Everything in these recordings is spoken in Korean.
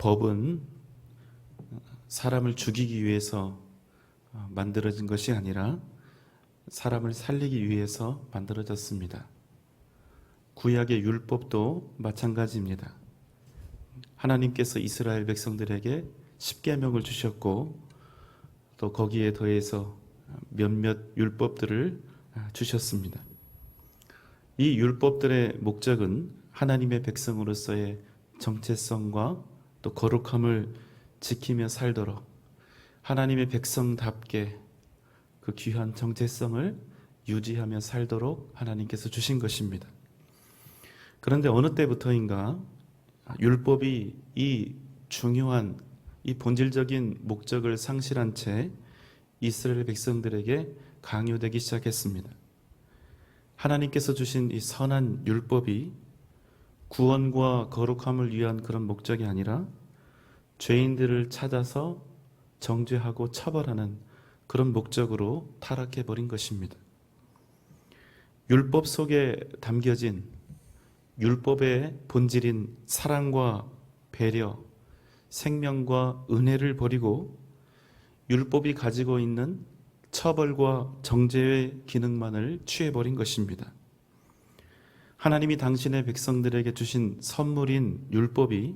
법은 사람을 죽이기 위해서 만들어진 것이 아니라 사람을 살리기 위해서 만들어졌습니다. 구약의 율법도 마찬가지입니다. 하나님께서 이스라엘 백성들에게 십계명을 주셨고 또 거기에 더해서 몇몇 율법들을 주셨습니다. 이 율법들의 목적은 하나님의 백성으로서의 정체성과 또 거룩함을 지키며 살도록 하나님의 백성답게 그 귀한 정체성을 유지하며 살도록 하나님께서 주신 것입니다. 그런데 어느 때부터인가 율법이 이 중요한 이 본질적인 목적을 상실한 채 이스라엘 백성들에게 강요되기 시작했습니다. 하나님께서 주신 이 선한 율법이 구원과 거룩함을 위한 그런 목적이 아니라 죄인들을 찾아서 정죄하고 처벌하는 그런 목적으로 타락해버린 것입니다. 율법 속에 담겨진 율법의 본질인 사랑과 배려, 생명과 은혜를 버리고 율법이 가지고 있는 처벌과 정죄의 기능만을 취해버린 것입니다. 하나님이 당신의 백성들에게 주신 선물인 율법이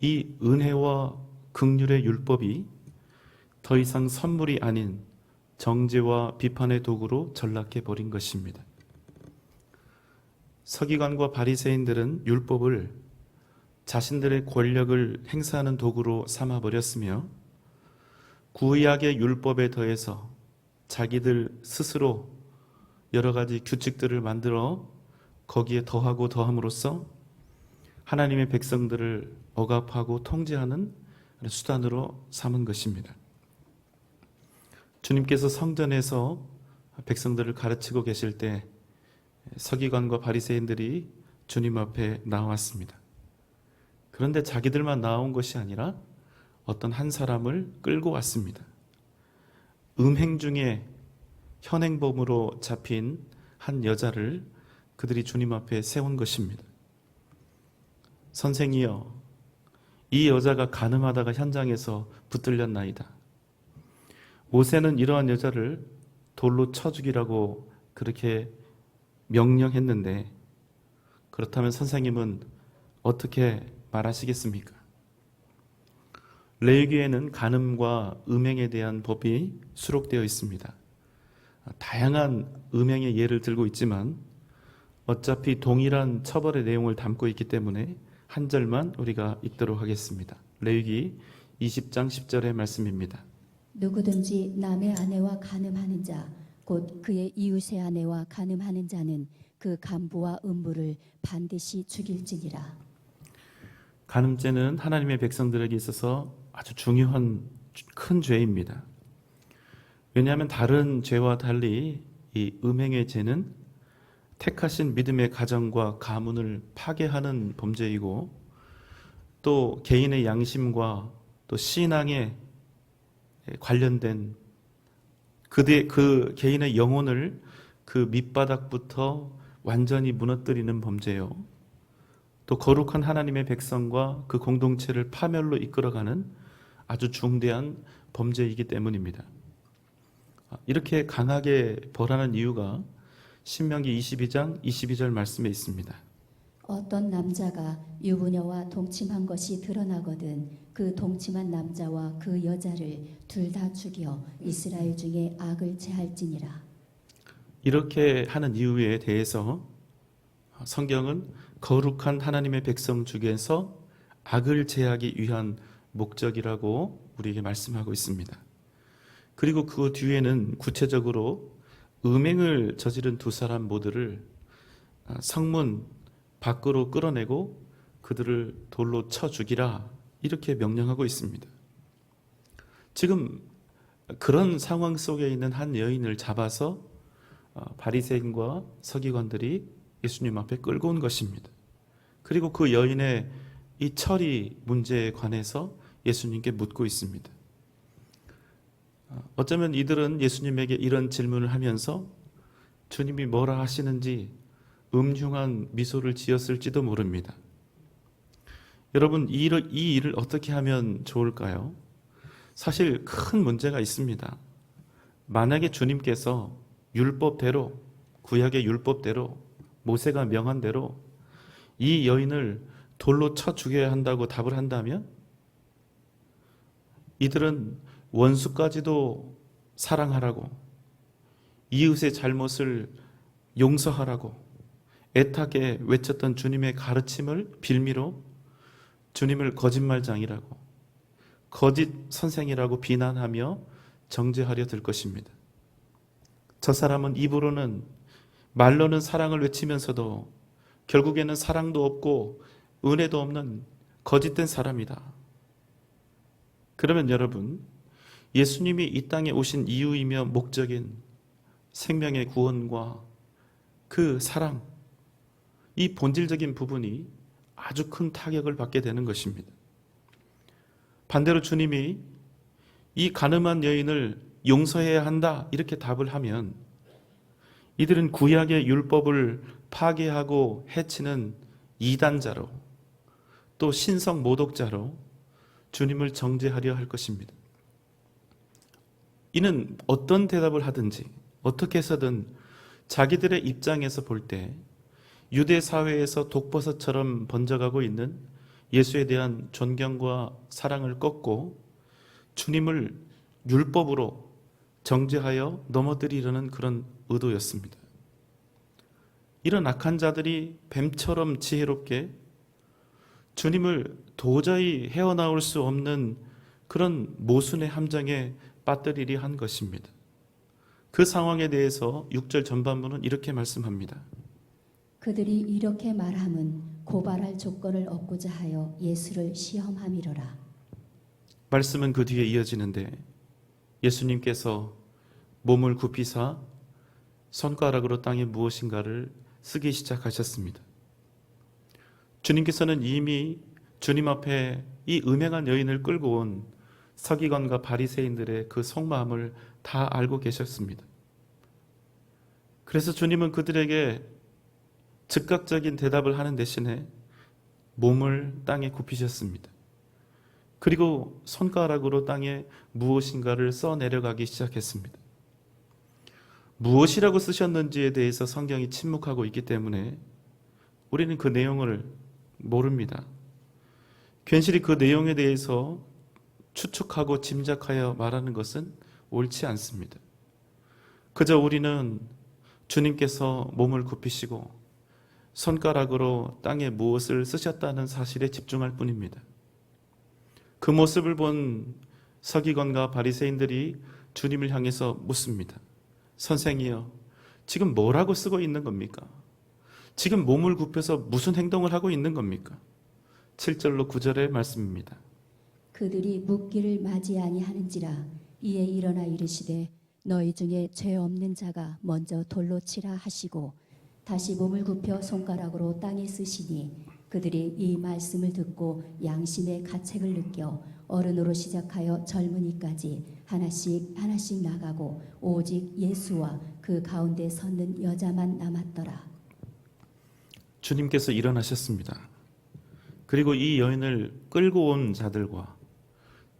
이 은혜와 긍휼의 율법이 더 이상 선물이 아닌 정죄와 비판의 도구로 전락해버린 것입니다. 서기관과 바리새인들은 율법을 자신들의 권력을 행사하는 도구로 삼아버렸으며 구약의 율법에 더해서 자기들 스스로 여러 가지 규칙들을 만들어 거기에 더하고 더함으로써 하나님의 백성들을 억압하고 통제하는 수단으로 삼은 것입니다. 주님께서 성전에서 백성들을 가르치고 계실 때 서기관과 바리새인들이 주님 앞에 나왔습니다. 그런데 자기들만 나온 것이 아니라 어떤 한 사람을 끌고 왔습니다. 음행 중에 현행범으로 잡힌 한 여자를 그들이 주님 앞에 세운 것입니다. 선생이여, 이 여자가 간음하다가 현장에서 붙들렸나이다. 모세는 이러한 여자를 돌로 쳐 죽이라고 그렇게 명령했는데 그렇다면 선생님은 어떻게 말하시겠습니까? 레위기에는 간음과 음행에 대한 법이 수록되어 있습니다. 다양한 음행의 예를 들고 있지만 어차피 동일한 처벌의 내용을 담고 있기 때문에 한 절만 우리가 읽도록 하겠습니다. 레위기 20장 10절의 말씀입니다. 누구든지 남의 아내와 간음하는 자, 곧 그의 이웃의 아내와 간음하는 자는 그 간부와 음부를 반드시 죽일지니라. 간음죄는 하나님의 백성들에게 있어서 아주 중요한 큰 죄입니다. 왜냐하면 다른 죄와 달리 이 음행의 죄는 택하신 믿음의 가정과 가문을 파괴하는 범죄이고 또 개인의 양심과 또 신앙에 관련된 그 개인의 영혼을 그 밑바닥부터 완전히 무너뜨리는 범죄요. 또 거룩한 하나님의 백성과 그 공동체를 파멸로 이끌어가는 아주 중대한 범죄이기 때문입니다. 이렇게 강하게 벌하는 이유가 신명기 22장 22절 말씀에 있습니다. 어떤 남자가 유부녀와 동침한 것이 드러나거든 그 동침한 남자와 그 여자를 둘 다 죽여 이스라엘 중에 악을 제할지니라. 이렇게 하는 이유에 대해서 성경은 거룩한 하나님의 백성 중에서 악을 제하기 위한 목적이라고 우리에게 말씀하고 있습니다. 그리고 그 뒤에는 구체적으로 음행을 저지른 두 사람 모두를 성문 밖으로 끌어내고 그들을 돌로 쳐 죽이라 이렇게 명령하고 있습니다. 지금 그런 상황 속에 있는 한 여인을 잡아서 바리새인과 서기관들이 예수님 앞에 끌고 온 것입니다. 그리고 그 여인의 이 처리 문제에 관해서 예수님께 묻고 있습니다. 어쩌면 이들은 예수님에게 이런 질문을 하면서 주님이 뭐라 하시는지 음흉한 미소를 지었을지도 모릅니다. 여러분, 이 일을 어떻게 하면 좋을까요? 사실 큰 문제가 있습니다. 만약에 주님께서 율법대로, 구약의 율법대로, 모세가 명한 대로 이 여인을 돌로 쳐 죽여야 한다고 답을 한다면 이들은 원수까지도 사랑하라고, 이웃의 잘못을 용서하라고 애타게 외쳤던 주님의 가르침을 빌미로 주님을 거짓말장이라고, 거짓 선생이라고 비난하며 정죄하려 들 것입니다. 저 사람은 입으로는, 말로는 사랑을 외치면서도 결국에는 사랑도 없고 은혜도 없는 거짓된 사람이다. 그러면 여러분, 예수님이 이 땅에 오신 이유이며 목적인 생명의 구원과 그 사랑, 이 본질적인 부분이 아주 큰 타격을 받게 되는 것입니다. 반대로 주님이 이 가늠한 여인을 용서해야 한다 이렇게 답을 하면 이들은 구약의 율법을 파괴하고 해치는 이단자로, 또 신성 모독자로 주님을 정죄하려 할 것입니다. 이는 어떤 대답을 하든지 어떻게 해서든 자기들의 입장에서 볼 때 유대 사회에서 독버섯처럼 번져가고 있는 예수에 대한 존경과 사랑을 꺾고 주님을 율법으로 정죄하여 넘어뜨리려는 그런 의도였습니다. 이런 악한 자들이 뱀처럼 지혜롭게 주님을 도저히 헤어나올 수 없는 그런 모순의 함정에 빠뜨리려 한 것입니다. 그 상황에 대해서 6절 전반부는 이렇게 말씀합니다. 그들이 이렇게 말함은 고발할 조건을 얻고자 하여 예수를 시험함이로라. 말씀은 그 뒤에 이어지는데 예수님께서 몸을 굽히사 손가락으로 땅에 무엇인가를 쓰기 시작하셨습니다. 주님께서는 이미 주님 앞에 이 음행한 여인을 끌고 온 서기관과 바리새인들의 그 속마음을 다 알고 계셨습니다. 그래서 주님은 그들에게 즉각적인 대답을 하는 대신에 몸을 땅에 굽히셨습니다. 그리고 손가락으로 땅에 무엇인가를 써 내려가기 시작했습니다. 무엇이라고 쓰셨는지에 대해서 성경이 침묵하고 있기 때문에 우리는 그 내용을 모릅니다. 괜시리 그 내용에 대해서 추측하고 짐작하여 말하는 것은 옳지 않습니다. 그저 우리는 주님께서 몸을 굽히시고 손가락으로 땅에 무엇을 쓰셨다는 사실에 집중할 뿐입니다. 그 모습을 본 서기관과 바리새인들이 주님을 향해서 묻습니다. 선생이여, 지금 뭐라고 쓰고 있는 겁니까? 지금 몸을 굽혀서 무슨 행동을 하고 있는 겁니까? 7절로 9절의 말씀입니다. 그들이 묻기를 맞이 아니하는지라. 이에 일어나 이르시되 너희 중에 죄 없는 자가 먼저 돌로 치라 하시고 다시 몸을 굽혀 손가락으로 땅에 쓰시니 그들이 이 말씀을 듣고 양심의 가책을 느껴 어른으로 시작하여 젊은이까지 하나씩 나가고 오직 예수와 그 가운데 섰는 여자만 남았더라. 주님께서 일어나셨습니다. 그리고 이 여인을 끌고 온 자들과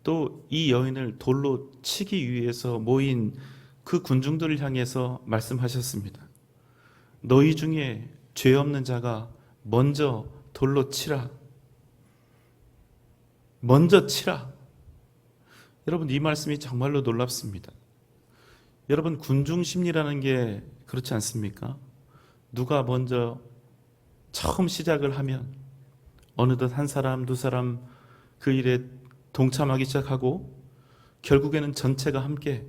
또 이 여인을 돌로 치기 위해서 모인 그 군중들을 향해서 말씀하셨습니다. 너희 중에 죄 없는 자가 먼저 돌로 치라. 먼저 치라. 여러분, 이 말씀이 정말로 놀랍습니다. 여러분, 군중 심리라는 게 그렇지 않습니까? 누가 먼저 처음 시작을 하면 어느덧 한 사람, 두 사람 그 일에 동참하기 시작하고 결국에는 전체가 함께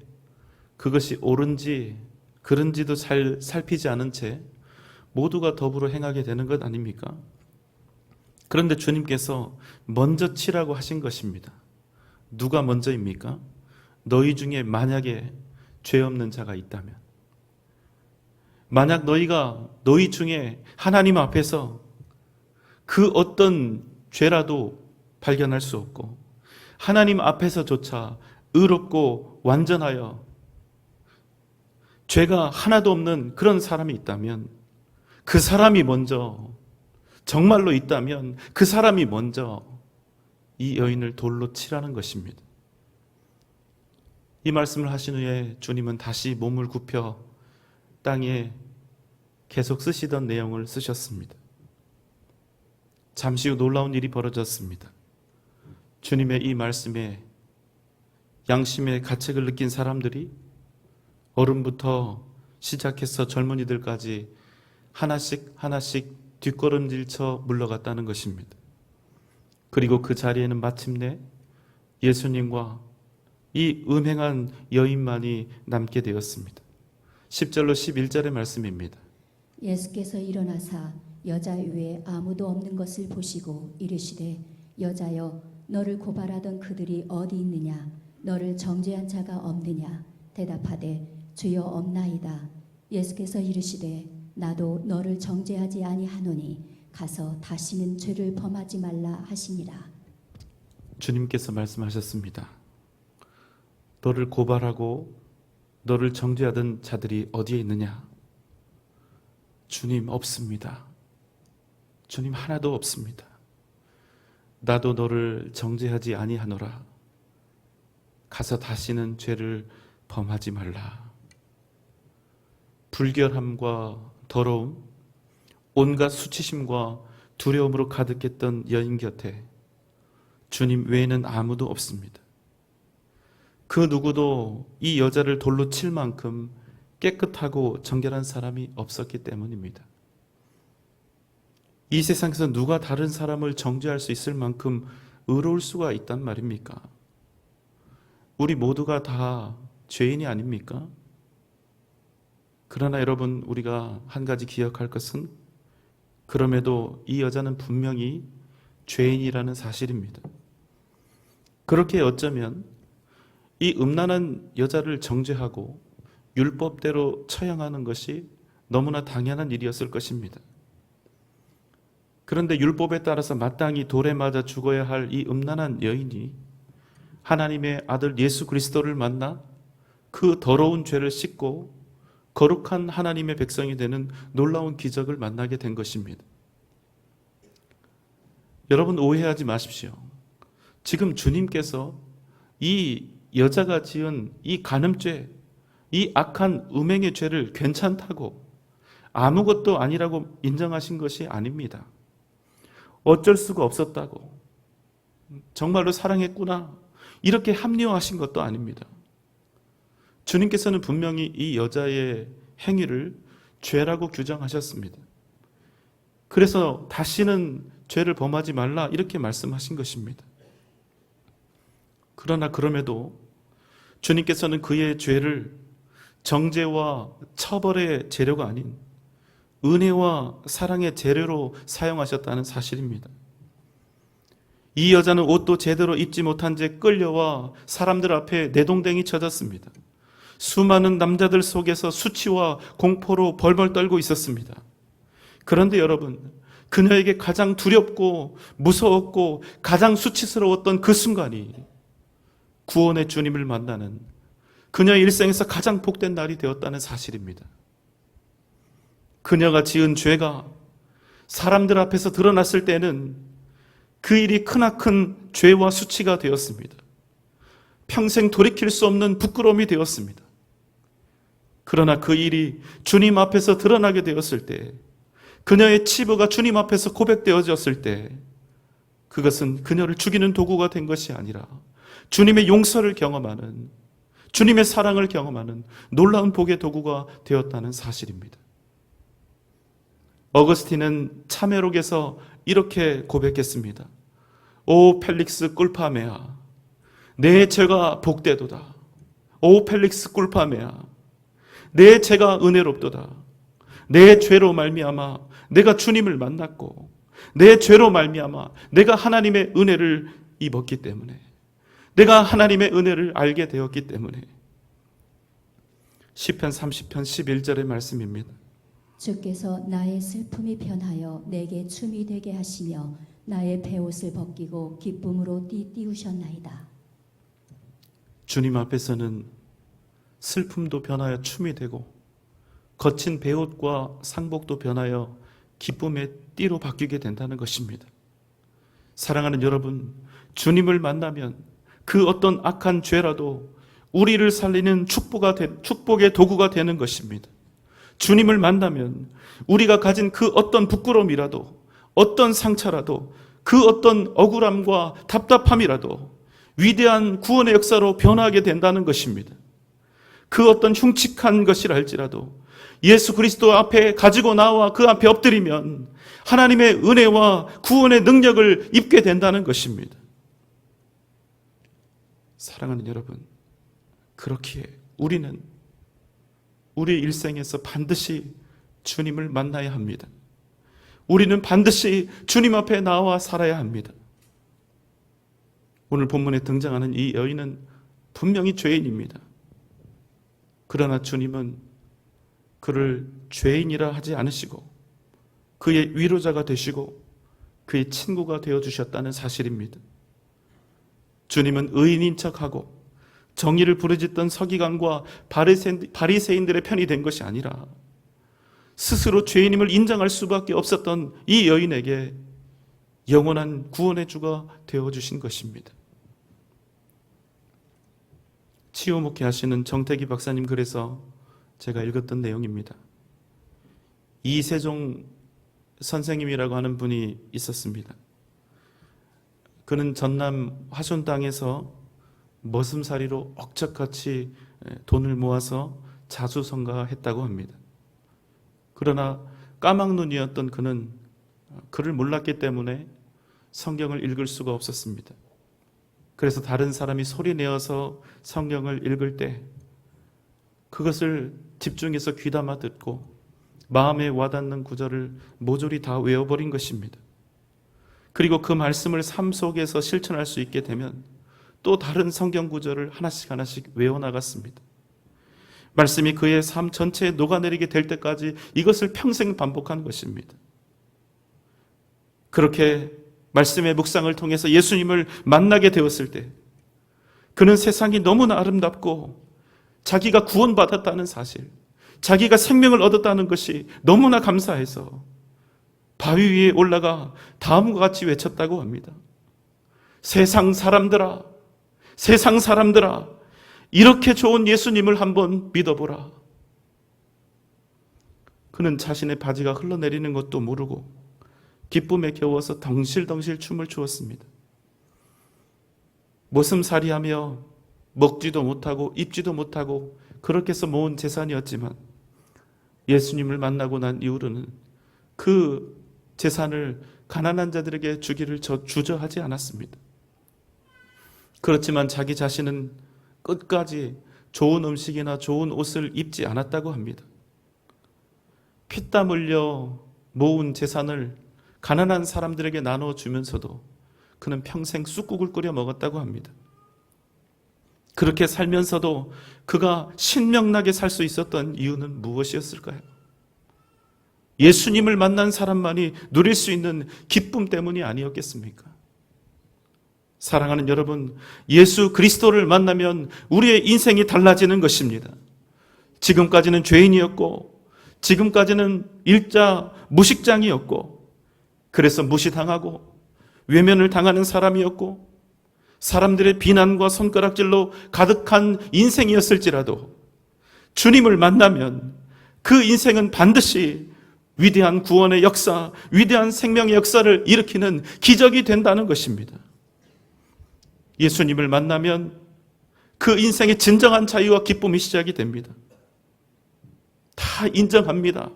그것이 옳은지 그른지도 잘 살피지 않은 채 모두가 더불어 행하게 되는 것 아닙니까? 그런데 주님께서 먼저 치라고 하신 것입니다. 누가 먼저입니까? 너희 중에 만약에 죄 없는 자가 있다면, 만약 너희 중에 하나님 앞에서 그 어떤 죄라도 발견할 수 없고 하나님 앞에서조차 의롭고 완전하여 죄가 하나도 없는 그런 사람이 있다면, 그 사람이 먼저, 정말로 있다면 그 사람이 먼저 이 여인을 돌로 치라는 것입니다. 이 말씀을 하신 후에 주님은 다시 몸을 굽혀 땅에 계속 쓰시던 내용을 쓰셨습니다. 잠시 후 놀라운 일이 벌어졌습니다. 주님의 이 말씀에 양심의 가책을 느낀 사람들이 어른부터 시작해서 젊은이들까지 하나씩 하나씩 뒷걸음질쳐 물러갔다는 것입니다. 그리고 그 자리에는 마침내 예수님과 이 음행한 여인만이 남게 되었습니다. 10절로 11절의 말씀입니다. 예수께서 일어나사 여자 위에 아무도 없는 것을 보시고 이르시되 여자여 너를 고발하던 그들이 어디 있느냐 너를 정죄한 자가 없느냐 대답하되 주여 없나이다. 예수께서 이르시되 나도 너를 정죄하지 아니하노니 가서 다시는 죄를 범하지 말라 하시니라. 주님께서 말씀하셨습니다. 너를 고발하고 너를 정죄하던 자들이 어디에 있느냐? 주님 없습니다. 주님 하나도 없습니다. 나도 너를 정죄하지 아니하노라. 가서 다시는 죄를 범하지 말라. 불결함과 더러움, 온갖 수치심과 두려움으로 가득했던 여인 곁에 주님 외에는 아무도 없습니다. 그 누구도 이 여자를 돌로 칠 만큼 깨끗하고 정결한 사람이 없었기 때문입니다. 이 세상에서 누가 다른 사람을 정죄할 수 있을 만큼 의로울 수가 있단 말입니까? 우리 모두가 다 죄인이 아닙니까? 그러나 여러분, 우리가 한 가지 기억할 것은 그럼에도 이 여자는 분명히 죄인이라는 사실입니다. 그렇게 어쩌면 이 음란한 여자를 정죄하고 율법대로 처형하는 것이 너무나 당연한 일이었을 것입니다. 그런데 율법에 따라서 마땅히 돌에 맞아 죽어야 할 이 음란한 여인이 하나님의 아들 예수 그리스도를 만나 그 더러운 죄를 씻고 거룩한 하나님의 백성이 되는 놀라운 기적을 만나게 된 것입니다. 여러분, 오해하지 마십시오. 지금 주님께서 이 여자가 지은 이 간음죄, 이 악한 음행의 죄를 괜찮다고 아무것도 아니라고 인정하신 것이 아닙니다. 어쩔 수가 없었다고, 정말로 사랑했구나, 이렇게 합리화하신 것도 아닙니다. 주님께서는 분명히 이 여자의 행위를 죄라고 규정하셨습니다. 그래서 다시는 죄를 범하지 말라 이렇게 말씀하신 것입니다. 그러나 그럼에도 주님께서는 그의 죄를 정죄와 처벌의 재료가 아닌 은혜와 사랑의 재료로 사용하셨다는 사실입니다. 이 여자는 옷도 제대로 입지 못한 채 끌려와 사람들 앞에 내동댕이 쳐졌습니다. 수많은 남자들 속에서 수치와 공포로 벌벌 떨고 있었습니다. 그런데 여러분, 그녀에게 가장 두렵고 무서웠고 가장 수치스러웠던 그 순간이 구원의 주님을 만나는 그녀의 일생에서 가장 복된 날이 되었다는 사실입니다. 그녀가 지은 죄가 사람들 앞에서 드러났을 때는 그 일이 크나큰 죄와 수치가 되었습니다. 평생 돌이킬 수 없는 부끄러움이 되었습니다. 그러나 그 일이 주님 앞에서 드러나게 되었을 때, 그녀의 치부가 주님 앞에서 고백되어졌을 때, 그것은 그녀를 죽이는 도구가 된 것이 아니라 주님의 용서를 경험하는, 주님의 사랑을 경험하는 놀라운 복의 도구가 되었다는 사실입니다. 어거스틴은 참회록에서 이렇게 고백했습니다. 오 펠릭스 꿀파메아, 내 죄가 복되도다. 오 펠릭스 꿀파메아, 내 죄가 은혜롭도다. 내 죄로 말미암아 내가 주님을 만났고, 내 죄로 말미암아 내가 하나님의 은혜를 입었기 때문에, 내가 하나님의 은혜를 알게 되었기 때문에. 시편 30편 11절의 말씀입니다. 주께서 나의 슬픔이 변하여 내게 춤이 되게 하시며 나의 베옷을 벗기고 기쁨으로 띠우셨나이다. 주님 앞에서는 슬픔도 변하여 춤이 되고 거친 베옷과 상복도 변하여 기쁨의 띠로 바뀌게 된다는 것입니다. 사랑하는 여러분, 주님을 만나면 그 어떤 악한 죄라도 우리를 살리는 축복의 도구가 되는 것입니다. 주님을 만나면 우리가 가진 그 어떤 부끄러움이라도, 어떤 상처라도, 그 어떤 억울함과 답답함이라도 위대한 구원의 역사로 변화하게 된다는 것입니다. 그 어떤 흉측한 것이라 할지라도 예수 그리스도 앞에 가지고 나와 그 앞에 엎드리면 하나님의 은혜와 구원의 능력을 입게 된다는 것입니다. 사랑하는 여러분, 그렇기에 우리는 우리 일생에서 반드시 주님을 만나야 합니다. 우리는 반드시 주님 앞에 나와 살아야 합니다. 오늘 본문에 등장하는 이 여인은 분명히 죄인입니다. 그러나 주님은 그를 죄인이라 하지 않으시고 그의 위로자가 되시고 그의 친구가 되어주셨다는 사실입니다. 주님은 의인인 척하고 정의를 부르짖던 서기관과 바리새인들의 편이 된 것이 아니라 스스로 죄인임을 인정할 수밖에 없었던 이 여인에게 영원한 구원의 주가 되어주신 것입니다. 치유 목회하시는 정태기 박사님 글에서 제가 읽었던 내용입니다. 이세종 선생님이라고 하는 분이 있었습니다. 그는 전남 화순 땅에서 머슴살이로 억척같이 돈을 모아서 자수성가했다고 합니다. 그러나 까막눈이었던 그는 그를 몰랐기 때문에 성경을 읽을 수가 없었습니다. 그래서 다른 사람이 소리내어서 성경을 읽을 때 그것을 집중해서 귀담아 듣고 마음에 와닿는 구절을 모조리 다 외워버린 것입니다. 그리고 그 말씀을 삶 속에서 실천할 수 있게 되면 또 다른 성경 구절을 하나씩 외워나갔습니다. 말씀이 그의 삶 전체에 녹아내리게 될 때까지 이것을 평생 반복한 것입니다. 그렇게 말씀의 묵상을 통해서 예수님을 만나게 되었을 때 그는 세상이 너무나 아름답고 자기가 구원받았다는 사실, 자기가 생명을 얻었다는 것이 너무나 감사해서 바위 위에 올라가 다음과 같이 외쳤다고 합니다. 세상 사람들아, 세상 사람들아, 이렇게 좋은 예수님을 한번 믿어보라. 그는 자신의 바지가 흘러내리는 것도 모르고 기쁨에 겨워서 덩실덩실 춤을 추었습니다. 머슴살이하며 먹지도 못하고 입지도 못하고 그렇게 해서 모은 재산이었지만 예수님을 만나고 난 이후로는 그 재산을 가난한 자들에게 주기를 주저하지 않았습니다. 그렇지만 자기 자신은 끝까지 좋은 음식이나 좋은 옷을 입지 않았다고 합니다. 피땀 흘려 모은 재산을 가난한 사람들에게 나눠주면서도 그는 평생 쑥국을 끓여 먹었다고 합니다. 그렇게 살면서도 그가 신명나게 살 수 있었던 이유는 무엇이었을까요? 예수님을 만난 사람만이 누릴 수 있는 기쁨 때문이 아니었겠습니까? 사랑하는 여러분, 예수 그리스도를 만나면 우리의 인생이 달라지는 것입니다. 지금까지는 죄인이었고 지금까지는 일자 무식장이었고 그래서 무시당하고 외면을 당하는 사람이었고 사람들의 비난과 손가락질로 가득한 인생이었을지라도 주님을 만나면 그 인생은 반드시 위대한 구원의 역사, 위대한 생명의 역사를 일으키는 기적이 된다는 것입니다. 예수님을 만나면 그 인생의 진정한 자유와 기쁨이 시작이 됩니다. 다 인정합니다.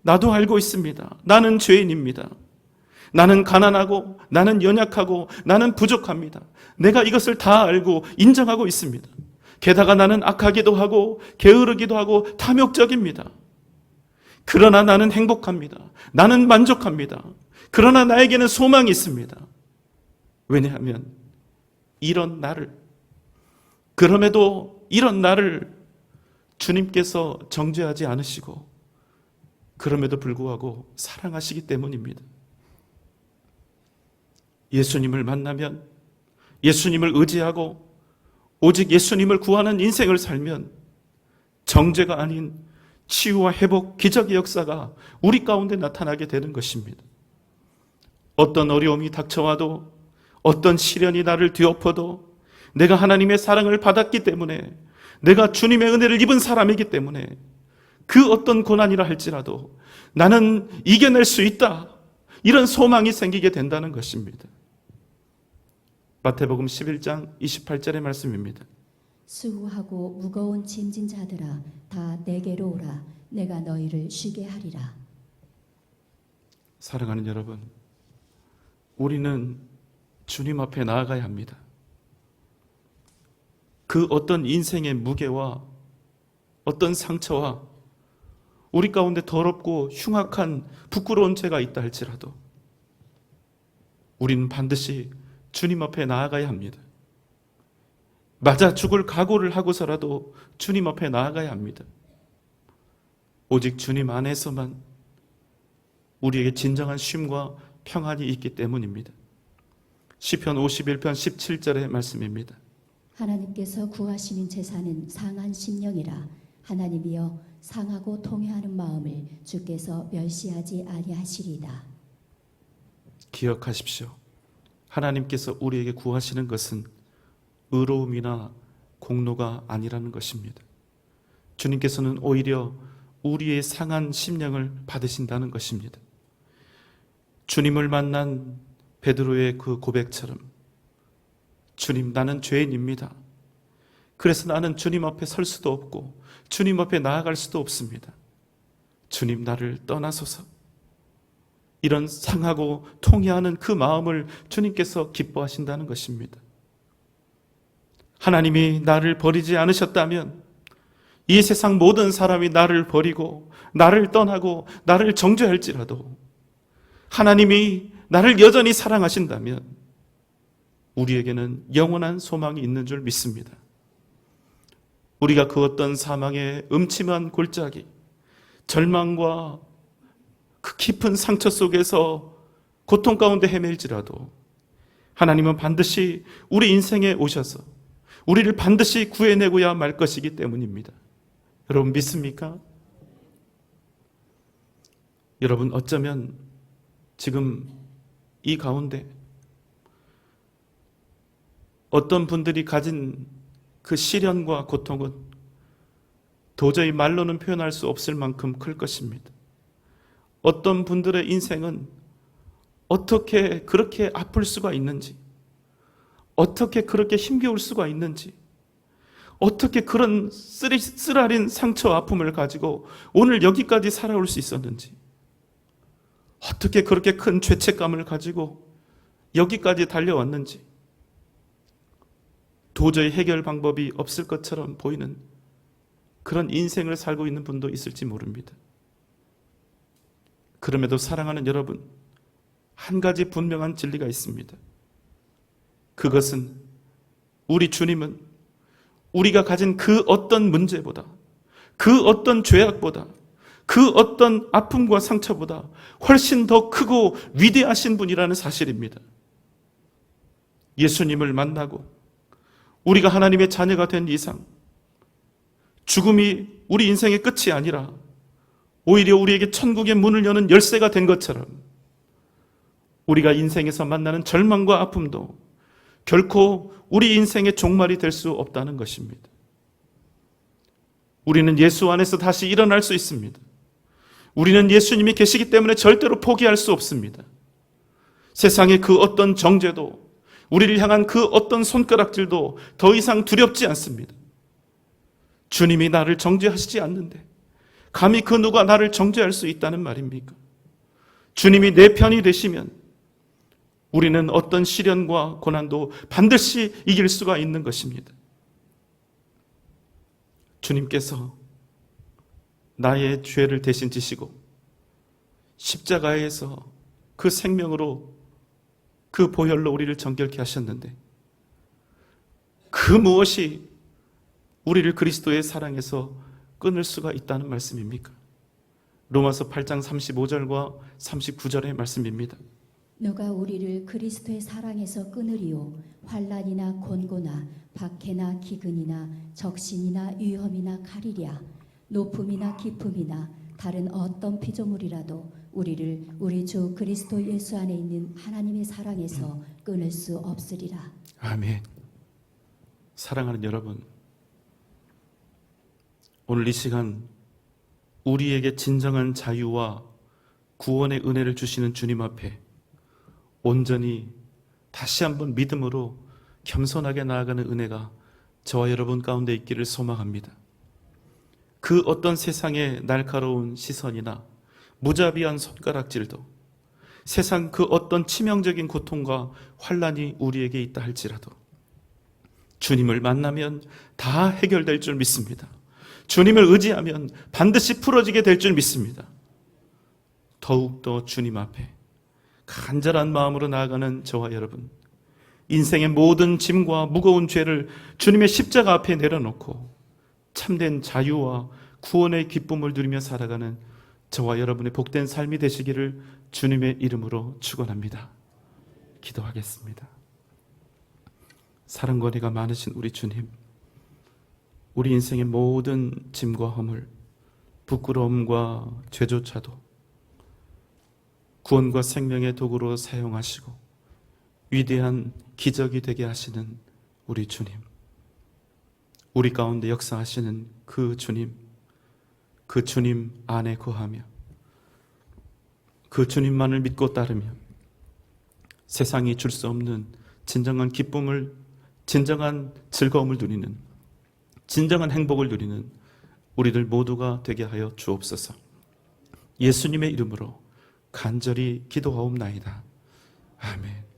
나도 알고 있습니다. 나는 죄인입니다. 나는 가난하고 나는 연약하고 나는 부족합니다. 내가 이것을 다 알고 인정하고 있습니다. 게다가 나는 악하기도 하고 게으르기도 하고 탐욕적입니다. 그러나 나는 행복합니다. 나는 만족합니다. 그러나 나에게는 소망이 있습니다. 왜냐하면 이런 나를, 그럼에도 이런 나를 주님께서 정죄하지 않으시고 그럼에도 불구하고 사랑하시기 때문입니다. 예수님을 만나면, 예수님을 의지하고 오직 예수님을 구하는 인생을 살면 정죄가 아닌 치유와 회복, 기적의 역사가 우리 가운데 나타나게 되는 것입니다. 어떤 어려움이 닥쳐와도, 어떤 시련이 나를 뒤엎어도 내가 하나님의 사랑을 받았기 때문에, 내가 주님의 은혜를 입은 사람이기 때문에 그 어떤 고난이라 할지라도 나는 이겨낼 수 있다, 이런 소망이 생기게 된다는 것입니다. 마태복음 11장 28절의 말씀입니다. 수고하고 무거운 짐진 자들아 다 내게로 오라. 내가 너희를 쉬게 하리라. 사랑하는 여러분, 우리는 주님 앞에 나아가야 합니다. 그 어떤 인생의 무게와 어떤 상처와 우리 가운데 더럽고 흉악한 부끄러운 죄가 있다 할지라도 우리는 반드시 주님 앞에 나아가야 합니다. 맞아 죽을 각오를 하고서라도 주님 앞에 나아가야 합니다. 오직 주님 안에서만 우리에게 진정한 쉼과 평안이 있기 때문입니다. 시편 51편 17절의 말씀입니다. 하나님께서 구하시는 제사는 상한 심령이라. 하나님이여 상하고 통회하는 마음을 주께서 멸시하지 아니하시리다. 기억하십시오. 하나님께서 우리에게 구하시는 것은 의로움이나 공로가 아니라는 것입니다. 주님께서는 오히려 우리의 상한 심령을 받으신다는 것입니다. 주님을 만난 베드로의 그 고백처럼, 주님, 나는 죄인입니다. 그래서 나는 주님 앞에 설 수도 없고 주님 앞에 나아갈 수도 없습니다. 주님, 나를 떠나소서. 이런 상하고 통회하는 그 마음을 주님께서 기뻐하신다는 것입니다. 하나님이 나를 버리지 않으셨다면 이 세상 모든 사람이 나를 버리고 나를 떠나고 나를 정죄할지라도 하나님이 나를 여전히 사랑하신다면 우리에게는 영원한 소망이 있는 줄 믿습니다. 우리가 그 어떤 사망의 음침한 골짜기, 절망과 그 깊은 상처 속에서 고통 가운데 헤맬지라도 하나님은 반드시 우리 인생에 오셔서 우리를 반드시 구해내고야 말 것이기 때문입니다. 여러분 믿습니까? 여러분 어쩌면 지금 이 가운데 어떤 분들이 가진 그 시련과 고통은 도저히 말로는 표현할 수 없을 만큼 클 것입니다. 어떤 분들의 인생은 어떻게 그렇게 아플 수가 있는지, 어떻게 그렇게 힘겨울 수가 있는지, 어떻게 그런 쓰라린 상처와 아픔을 가지고 오늘 여기까지 살아올 수 있었는지, 어떻게 그렇게 큰 죄책감을 가지고 여기까지 달려왔는지, 도저히 해결 방법이 없을 것처럼 보이는 그런 인생을 살고 있는 분도 있을지 모릅니다. 그럼에도 사랑하는 여러분, 한 가지 분명한 진리가 있습니다. 그것은 우리 주님은 우리가 가진 그 어떤 문제보다, 그 어떤 죄악보다, 그 어떤 아픔과 상처보다 훨씬 더 크고 위대하신 분이라는 사실입니다. 예수님을 만나고 우리가 하나님의 자녀가 된 이상 죽음이 우리 인생의 끝이 아니라 오히려 우리에게 천국의 문을 여는 열쇠가 된 것처럼 우리가 인생에서 만나는 절망과 아픔도 결코 우리 인생의 종말이 될 수 없다는 것입니다. 우리는 예수 안에서 다시 일어날 수 있습니다. 우리는 예수님이 계시기 때문에 절대로 포기할 수 없습니다. 세상의 그 어떤 정죄도, 우리를 향한 그 어떤 손가락질도 더 이상 두렵지 않습니다. 주님이 나를 정죄하시지 않는데 감히 그 누가 나를 정죄할 수 있다는 말입니까? 주님이 내 편이 되시면 우리는 어떤 시련과 고난도 반드시 이길 수가 있는 것입니다. 주님께서 나의 죄를 대신 지시고 십자가에서 그 생명으로 그 보혈로 우리를 정결케 하셨는데 그 무엇이 우리를 그리스도의 사랑에서 끊을 수가 있다는 말씀입니까? 로마서 8장 35절과 39절의 말씀입니다. 누가 우리를 그리스도의 사랑에서 끊으리요? 환난이나 곤고나 박해나 기근이나 적신이나 위험이나 칼이랴. 높음이나 깊음이나 다른 어떤 피조물이라도 우리를 우리 주 그리스도 예수 안에 있는 하나님의 사랑에서 끊을 수 없으리라. 아멘. 사랑하는 여러분, 오늘 이 시간 우리에게 진정한 자유와 구원의 은혜를 주시는 주님 앞에 온전히 다시 한번 믿음으로 겸손하게 나아가는 은혜가 저와 여러분 가운데 있기를 소망합니다. 그 어떤 세상의 날카로운 시선이나 무자비한 손가락질도, 세상 그 어떤 치명적인 고통과 환난이 우리에게 있다 할지라도 주님을 만나면 다 해결될 줄 믿습니다. 주님을 의지하면 반드시 풀어지게 될 줄 믿습니다. 더욱더 주님 앞에 간절한 마음으로 나아가는 저와 여러분, 인생의 모든 짐과 무거운 죄를 주님의 십자가 앞에 내려놓고 참된 자유와 구원의 기쁨을 누리며 살아가는 저와 여러분의 복된 삶이 되시기를 주님의 이름으로 축원합니다. 기도하겠습니다. 사랑과 은혜가 많으신 우리 주님, 우리 인생의 모든 짐과 허물, 부끄러움과 죄조차도 구원과 생명의 도구로 사용하시고 위대한 기적이 되게 하시는 우리 주님, 우리 가운데 역사하시는 그 주님 안에 거하며 그 주님만을 믿고 따르며 세상이 줄 수 없는 진정한 기쁨을, 진정한 즐거움을 누리는, 진정한 행복을 누리는 우리들 모두가 되게 하여 주옵소서. 예수님의 이름으로 간절히 기도하옵나이다. 아멘.